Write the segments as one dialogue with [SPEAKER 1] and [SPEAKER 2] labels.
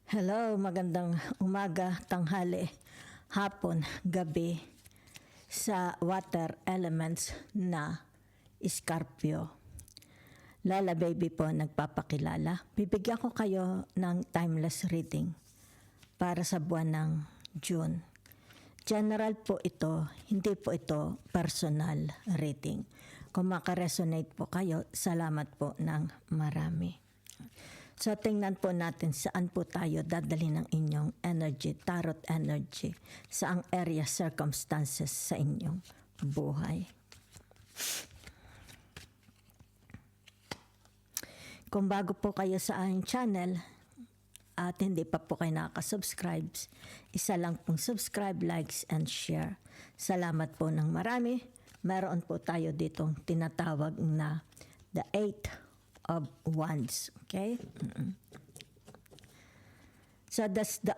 [SPEAKER 1] Hello, magandang umaga, tanghali, hapon, gabi sa water elements na Scorpio. Lala Baby po nagpapakilala. Bibigyan ko kayo ng timeless reading para sa buwan ng June. General po ito, hindi po ito personal reading. Kung makaresonate po kayo, salamat po ng marami. So tingnan po natin saan po tayo dadali ng inyong energy, tarot energy, saang area, circumstances sa inyong buhay. Kung bago po kayo sa aking channel at hindi pa po kayo nakaka-subscribe, isa lang pong subscribe, likes, and share. Salamat po ng marami. Meron po tayo ditong tinatawag na the 8 of Wands. Okay? So that's the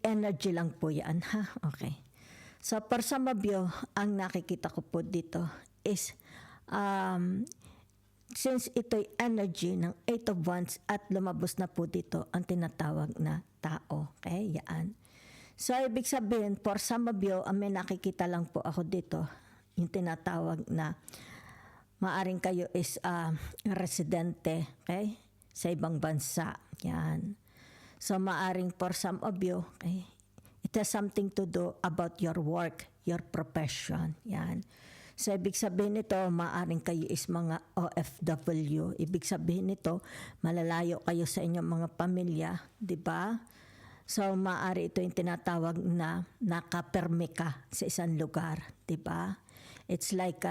[SPEAKER 1] energy lang po yan. Ha? Okay. So for some of you, ang nakikita ko po dito is since ito'y energy ng 8 of Wands at lumabas na po dito ang tinatawag na tao. Okay? Yan. So ibig sabihin, for some of you, may nakikita lang po ako dito, yung tinatawag na maaring kayo is residente, okay? Sa ibang bansa. Yan. So maaring for some of you, okay? It has something to do about your work, your profession. Yan. So ibig sabihin nito, maaring kayo is mga OFW. Ibig sabihin nito, malalayo kayo sa inyong mga pamilya, di ba? So maaari ito yung tinatawag na nakapermi ka sa isang lugar, di ba? It's like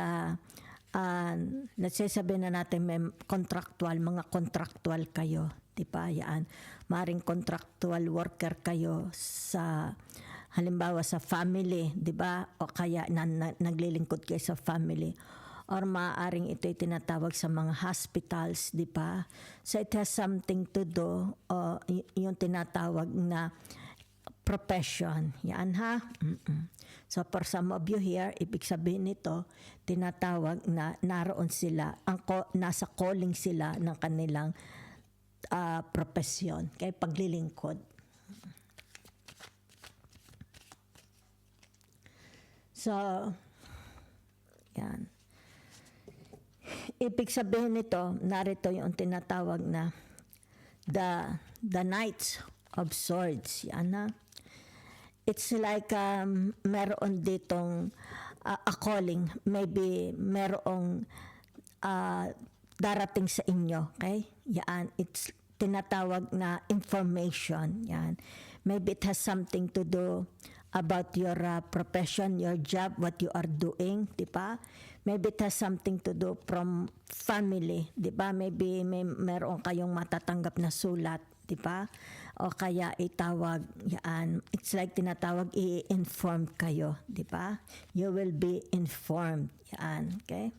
[SPEAKER 1] nagsasabi na natin may mga contractual kayo, di ba? Yan. Maring contractual worker kayo sa, halimbawa sa family, di ba? O kaya naglilingkod kayo sa family. Or maaring ito'y tinatawag sa mga hospitals, di ba? So it has something to do, yung tinatawag na profession. Yan ha? So for some of you here, ibig sabihin nito, tinatawag na naroon sila, nasa calling sila ng kanilang profesyon, kaya paglilingkod. So, yan. Ibig sabihin nito, narito yung tinatawag na the Knights of Swords. Yan ha? It's like meron ditong a calling, maybe merong darating sa inyo, okay? Yan, it's tinatawag na information. Yan. Maybe it has something to do about your profession, your job, what you are doing, di ba? Maybe it has something to do from family, di ba? Maybe meron kayong matatanggap na sulat, di ba? O kaya itawag, yan, it's like tinatawag, i-inform kayo, di ba? You will be informed, yan, okay?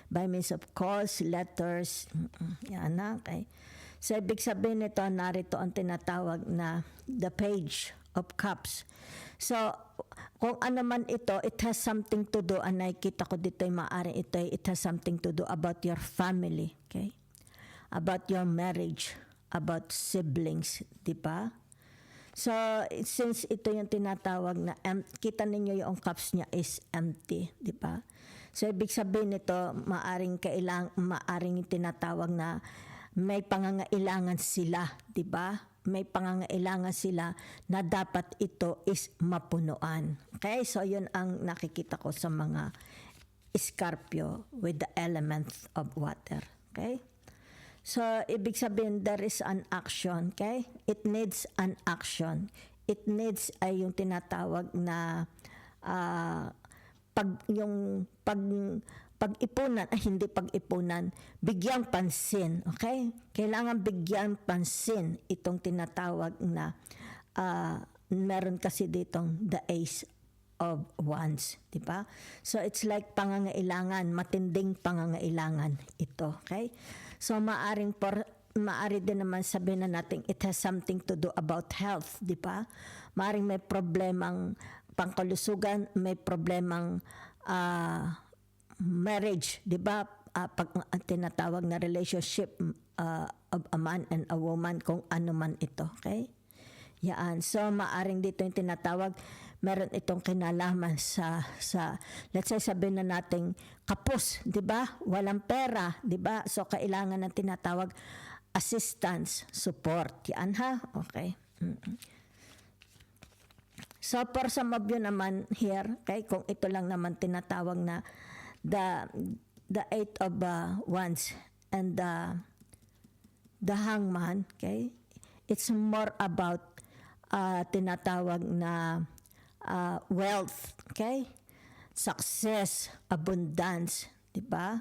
[SPEAKER 1] By means of calls, letters, yan na, okay? So, ibig sabihin nito, narito ang tinatawag na the Page of Cups. So, kung ano man ito, it has something to do, ang nakikita ko dito ay maaaring ito, it has something to do about your family, okay? About your marriage, about siblings, di ba? So, since ito yung tinatawag na, kita ninyo yung cups niya is empty, di ba? So, ibig sabihin nito, maaring yung tinatawag na may pangangailangan sila, di ba? May pangangailangan sila na dapat ito is mapunuan. Okay? So, yun ang nakikita ko sa mga Scorpio with the elements of water. Okay? So, ibig sabihin, there is an action, okay? It needs an action. It needs ay yung tinatawag na pag-ipunan, hindi pag-ipunan, bigyang pansin, okay? Kailangan bigyang pansin itong tinatawag na meron kasi ditong the Ace of Wands, di ba? So it's like pangangailangan, matinding pangangailangan ito, okay? So maari din naman sabihin na natin it has something to do about health, di ba? Maaring may problemang pangkalusugan, may problemang marriage, di ba? Pag tinatawag na relationship, of a man and a woman, kung ano man ito. Okay? Yan. So, maaring dito yung tinatawag, meron itong kinalaman sa let's say sabihin na nating kapos, di ba? Walang pera, di ba? So, kailangan ng tinatawag assistance, support. Yan ha? Okay. So, for some of you naman here, okay, kung ito lang naman tinatawag na the eight of wands and the hangman, okay, it's more about tinatawag na wealth, okay, success, abundance, di ba?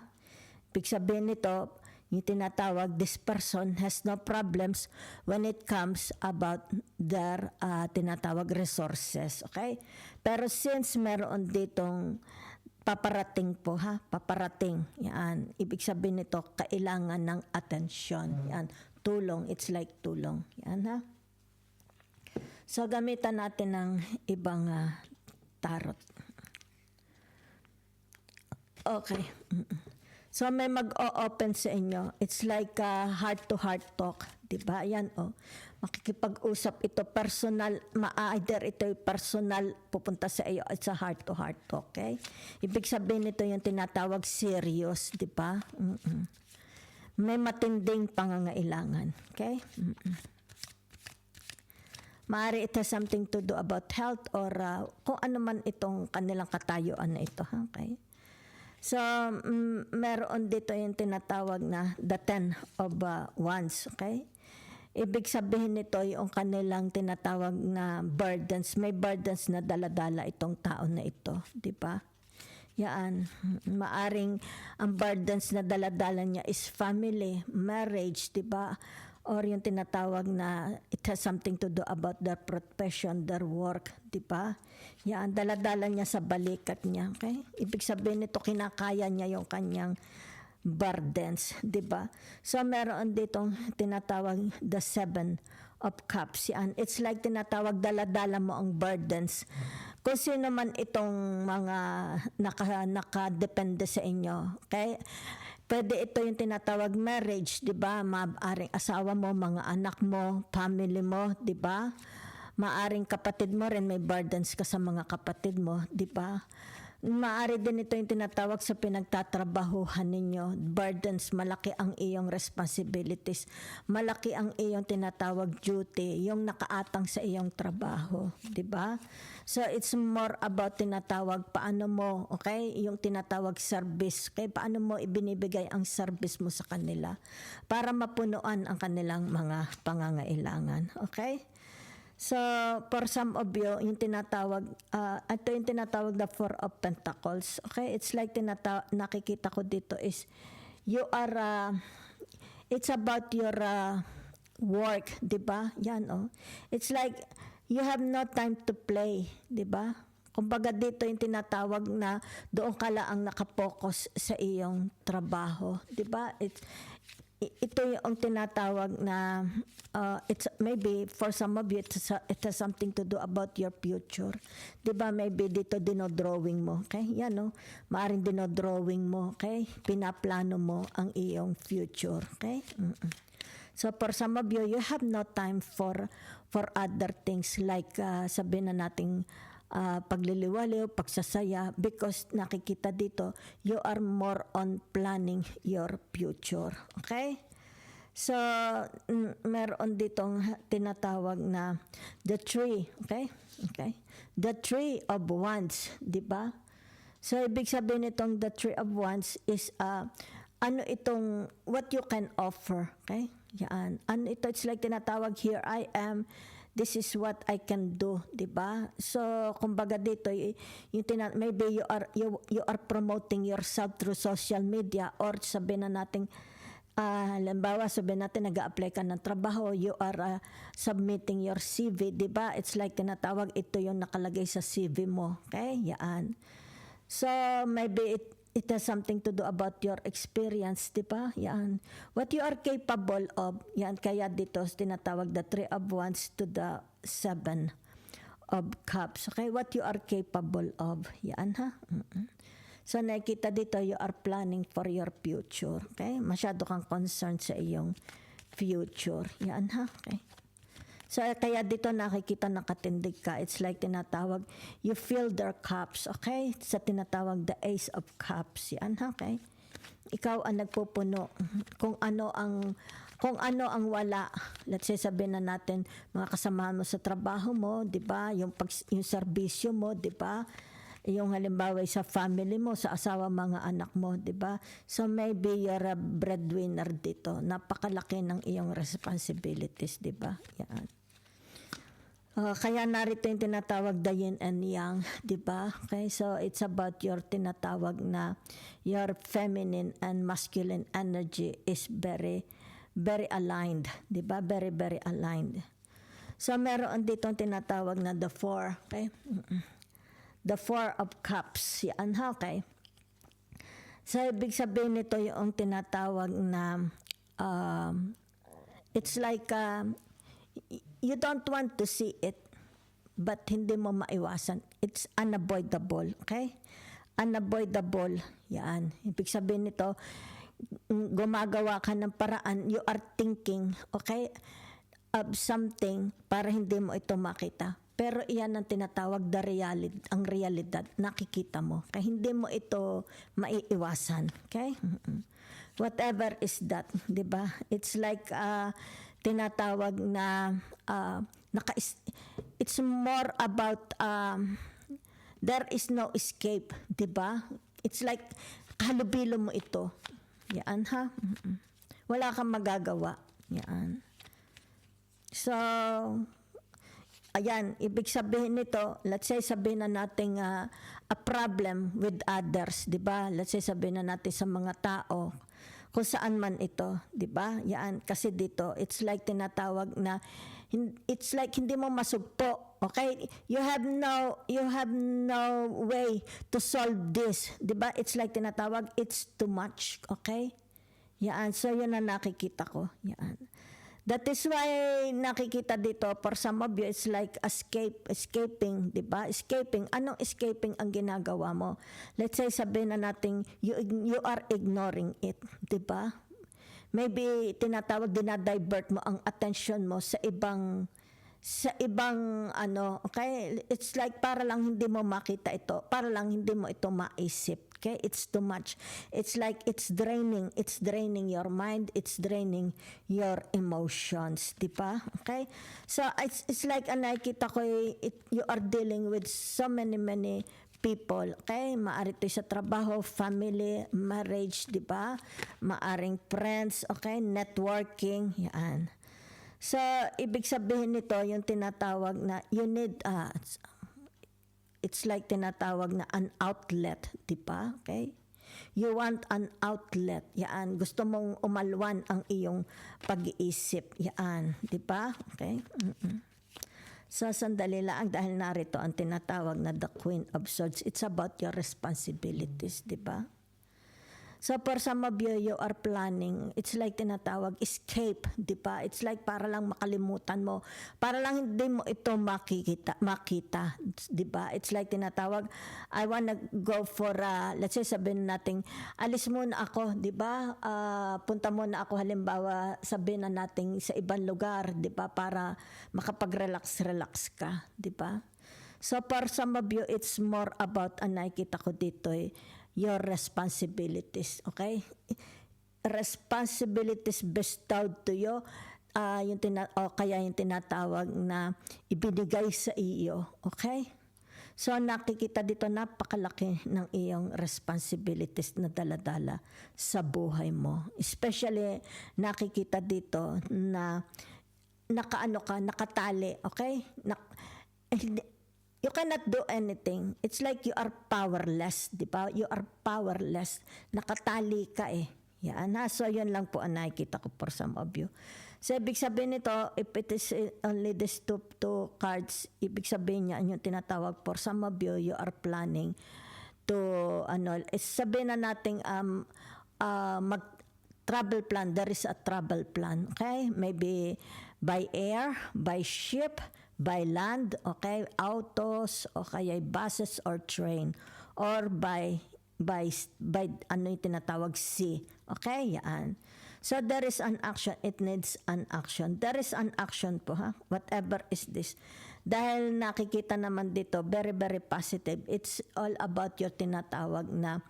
[SPEAKER 1] Ibig sabihin nito, yung tinatawag, this person has no problems when it comes about their tinatawag resources, okay? Pero since meron ditong paparating po ha, paparating, yan. Ibig sabihin nito, kailangan ng atensyon, yan. Tulong, it's like tulong, yan ha. So gamitan natin ng ibang tarot. Okay. So may mag-o-open sa inyo. It's like heart-to-heart talk. Diba? Yan o. Makikipag-usap ito. Personal. Either ito yung personal pupunta sa iyo. It's a heart-to-heart talk. Okay? Ibig sabihin nito yung tinatawag serious. Diba? May matinding pangangailangan. Okay? Maaari it has something to do about health or kung ano man itong kanilang katayuan na ito. Okay? So, meron dito yung tinatawag na the 10 of wands, okay? Ibig sabihin nito yung kanilang tinatawag na burdens. May burdens na daladala itong tao na ito, di ba? Yan. Maaring ang burdens na daladala niya is family, marriage, di ba? Or yung tinatawag na it has something to do about their profession, their work, di ba? Yan, daladala niya sa balikat niya, okay? Ibig sabihin nito, kinakaya niya yung kanyang burdens, di ba? So, meron ditong tinatawag the 7 of cups. Yan, it's like tinatawag, daladala mo ang burdens. Kung sino man itong mga nakadepende sa inyo, okay? Pwede ito yung tinatawag marriage, di ba? Maaring asawa mo, mga anak mo, family mo, di ba? Maaring kapatid mo rin, may burdens ka sa mga kapatid mo, di ba? Maari din ito yung tinatawag sa pinagtatrabahuhan ninyo. Burdens, malaki ang iyong responsibilities. Malaki ang iyong tinatawag duty, yung nakaatang sa iyong trabaho, di ba? So it's more about tinatawag paano mo, okay? Yung tinatawag service, okay? Paano mo ibinibigay ang service mo sa kanila para mapunuan ang kanilang mga pangangailangan, okay? So, for some of you, yung tinatawag, ito yung tinatawag the 4 of Pentacles. Okay? It's like nakikita ko dito is, you are, it's about your work, di ba? Yan, oh. It's like, you have no time to play, di ba? Kumbaga dito yung tinatawag na doon ka lang nakapokus sa iyong trabaho, di ba? Ito yung tinatawag na it's maybe for some of you it has something to do about your future. 'Di ba? Maybe dito dinodrawing mo, okay? Yan no. Maaring dinodrawing mo, okay? Pinaplano mo ang iyong future, okay? So for some of you, you have no time for other things like sabihin na nating pagliliwaliw, pagsasaya, because nakikita dito, you are more on planning your future. Okay? So, meron ditong tinatawag na the tree. Okay? Okay? The tree of wands, di ba? So, ibig sabihin itong the tree of wands is, ano itong, what you can offer. Okay? Yan. Ano ito, it's like tinatawag, here I am, this is what I can do, di ba? So, kumbaga dito, maybe you are promoting yourself through social media or sabihin na natin, halimbawa, sabihin natin nag-a-apply ka ng trabaho, you are submitting your CV, di ba? It's like tinatawag, ito yung nakalagay sa CV mo, okay? Yan. So, maybe it has something to do about your experience, di ba? Yan. What you are capable of, yan. Kaya dito tinatawag the 3 of wands to the 7 of cups. Okay? What you are capable of. Yan ha? So nakikita dito, you are planning for your future. Okay? Masyado kang concerned sa iyong future. Yan ha. Okay? So kaya dito nakikita nakatindig ka. It's like tinatawag, you fill their cups. Okay? Sa tinatawag, the Ace of Cups. Yan ha. Okay? Ikaw ang nagpupuno. Kung ano ang wala, let's say sabihin na natin, mga kasamahan mo sa trabaho mo, 'di ba? Yung serbisyo mo, 'di ba? Yung halimbawa sa family mo, sa asawa, mga anak mo, 'di ba? So maybe you're a breadwinner dito. Napakalaki ng iyong responsibilities, 'di ba? Yan. Kaya narito yung tinatawag the yin and yang, 'di ba? Okay, so it's about your tinatawag na your feminine and masculine energy is very very aligned, 'di ba? Very very aligned. So meron dito ang tinatawag na the four, okay? The Four of Cups. Yan ha, okay? So ibig sabihin nito yung tinatawag na it's like you don't want to see it but hindi mo maiwasan. It's unavoidable, okay? Unavoidable. Yan. Ibig sabihin nito, gumagawa ka ng paraan, you are thinking, okay, of something para hindi mo ito makita. Pero iyan ang tinatawag ang realidad, nakikita mo. Kaya hindi mo ito maiiwasan. Okay? Whatever is that, di ba? It's like tinatawag na, it's more about, there is no escape, di ba? It's like, halubilo mo ito. Yan ha? Wala kang magagawa. Yan. So, ayan, ibig sabihin nito, let's say sabihin na natin a problem with others, 'di ba? Let's say sabihin na natin sa mga tao kung saan man ito, 'di ba? Yan kasi dito, it's like tinatawag na it's like hindi mo masugpo. Okay? You have no way to solve this, 'di ba? It's like tinatawag, it's too much, okay? Yan, so yun ang nakikita ko. Yan. That is why nakikita dito, for some of you, it's like escaping, di ba? Escaping. Anong escaping ang ginagawa mo? Let's say, sabihin na natin, you are ignoring it, di ba? Maybe, tinatawag, dinadivert mo ang attention mo sa ibang okay? It's like para lang hindi mo makita ito, para lang hindi mo ito maisip. Okay, it's too much. It's like it's draining your mind, it's draining your emotions, di ba? Okay? So it's like nakikita ko you are dealing with so many people, okay? Maari ito sa trabaho, family, marriage, di ba? Maaring friends, okay? Networking, yan. So ibig sabihin nito yung tinatawag na you need it's like tinatawag na an outlet, di ba? Okay? You want an outlet. Yan. Gusto mong umalwan ang iyong pag-iisip. Yan. Di ba? Okay? So, sandali lang dahil narito ang tinatawag na the Queen of Swords. It's about your responsibilities, di ba? So for some of you, you are planning, it's like tinatawag, escape, di ba? It's like para lang makalimutan mo, para lang hindi mo ito makita, di ba? It's like tinatawag, I wanna go for, let's say sabihin natin, alis muna ako, di ba? Punta muna ako halimbawa, sabihin na natin sa ibang lugar, di ba? Para makapag-relax ka, di ba? So for some of you, it's more about, nakikita ko dito your responsibilities, okay? Responsibilities bestowed to you, kaya yung tinatawag na ibinigay sa iyo, okay? So nakikita dito napakalaki ng iyong responsibilities na daladala sa buhay mo. Especially nakikita dito na nakatali, okay? You cannot do anything. It's like you are powerless, di ba? You are powerless. Nakatali ka eh. Yan ha. So yun lang po ang nakikita ko for some of you. So ibig sabihin nito, if it is only these two cards, ibig sabihin niya yung tinatawag for some of you, you are planning to, sabihin na natin, travel plan. There is a travel plan, okay? Maybe by air, by ship, by land, okay, autos, o kaya buses or train, or by by ano yung tinatawag C. Okay, yan. So there is an action, it needs an action. There is an action po, ha? Whatever is this. Dahil nakikita naman dito, very, very positive. It's all about your tinatawag na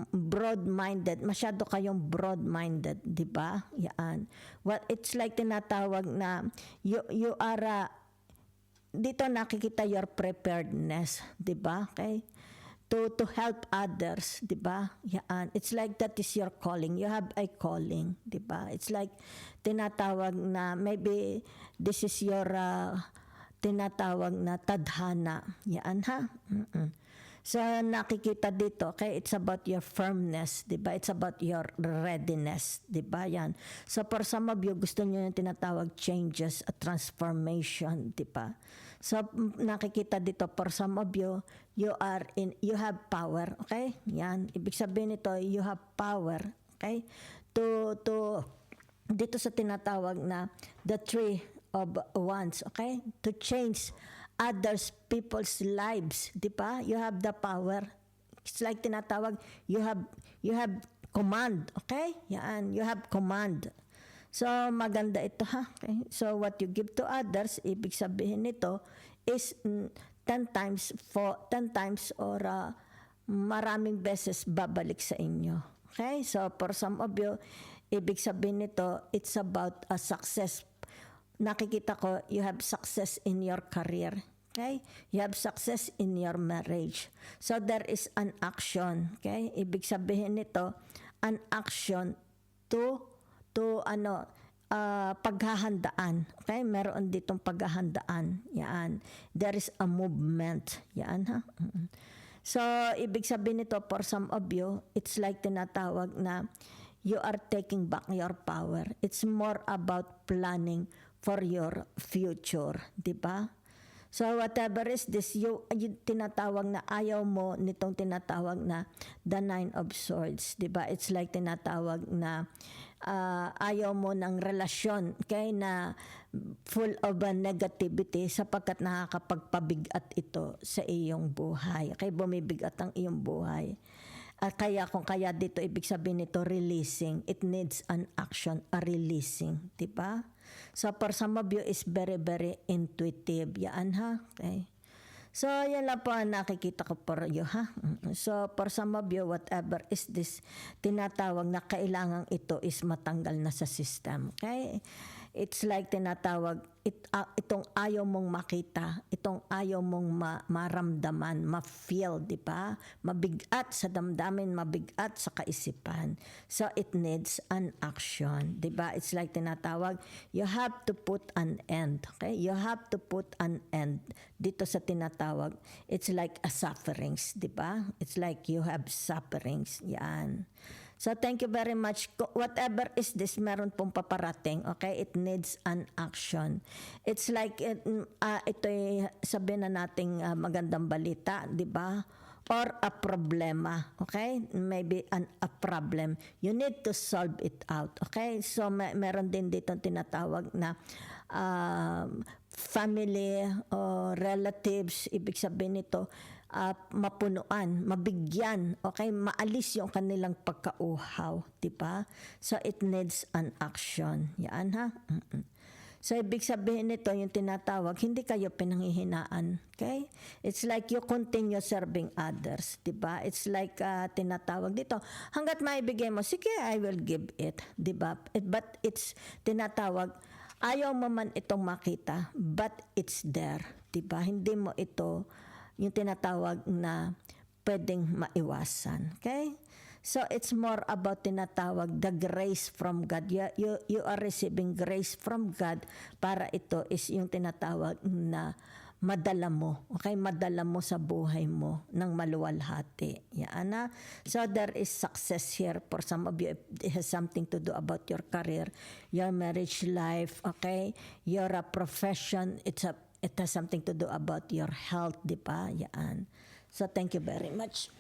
[SPEAKER 1] broad-minded. Masyado kayong broad-minded, di ba? Yan. Well, it's like tinatawag na you are, dito nakikita your preparedness, di ba? Okay? To help others, di ba? Yan. It's like that is your calling. You have a calling, di ba? It's like tinatawag na maybe this is your tinatawag na tadhana. Yan, ha? So nakikita dito, okay, it's about your firmness, di ba? It's about your readiness, di ba? Yan. So for some of you, gusto niyo yung tinatawag changes, a transformation, di ba? So nakikita dito, for some of you, you have power, okay? Yan. Ibig sabihin nito, you have power, okay? To dito sa tinatawag na the Three of Wands, okay? To change others people's lives, di ba? You have the power. It's like tinatawag, you have command, okay? Yan, you have command. So maganda ito, ha? Okay? So what you give to others, ibig sabihin nito is 10 times or maraming beses babalik sa inyo. Okay? So for some of you, ibig sabihin nito, it's about a success. Nakikita ko, you have success in your career. Okay? You have success in your marriage. So there is an action. Okay? Ibig sabihin nito, an action to paghahandaan. Okay? Meron ditong paghahandaan. Yan. There is a movement. Yan, ha? So, ibig sabihin nito, for some of you, it's like tinatawag na you are taking back your power. It's more about planning for your future. Diba? So, whatever is this, yung tinatawag na ayaw mo nitong tinatawag na the Nine of Swords. Diba? It's like tinatawag na ayaw mo ng relasyon, okay, na full of negativity sapagkat nakakapagpabigat ito sa iyong buhay. Okay, bumibigat ang iyong buhay. Kaya dito, ibig sabihin nito, releasing. It needs an action, a releasing. Diba? So, for some of you is very, very intuitive. Yan, ha? Okay. So, yan lang po ang nakikita ko for you, ha? So, for some of you, whatever is this, tinatawag na kailangan ito is matanggal na sa system. Okay? It's like tinatawag, itong ayaw mong makita, itong ayaw mong maramdaman, ma-feel, di ba? Mabigat sa damdamin, mabigat sa kaisipan. So, it needs an action, di ba? It's like tinatawag, you have to put an end, okay? You have to put an end dito sa tinatawag. It's like a sufferings, di ba? It's like you have sufferings, yan. So, thank you very much. Whatever is this, meron pong paparating, okay? It needs an action. It's like, ito'y sabihin na nating magandang balita, di ba? Or a problema, okay? Maybe a problem. You need to solve it out, okay? So, meron din dito tinatawag na family or relatives, ibig sabihin nito, mapunuan, mabigyan, okay, maalis yung kanilang pagkauhaw, di ba? So it needs an action. Yan, ha? So ibig sabihin nito, yung tinatawag, hindi kayo pinanghihinaan, okay? It's like you continue serving others, di ba? It's like tinatawag dito, hanggat maibigay mo, sige, I will give it, di ba? But it's tinatawag, ayaw mo man itong makita, but it's there, di ba? Hindi mo ito yung tinatawag na pwedeng maiwasan. Okay? So, it's more about tinatawag the grace from God. You are receiving grace from God para ito is yung tinatawag na madala mo. Okay? Madala mo sa buhay mo ng maluwalhati. Yan na. So, there is success here for some of you. It has something to do about your career, your marriage life, okay? Your profession, it has something to do about your health, di ba? Yan. So, thank you very much.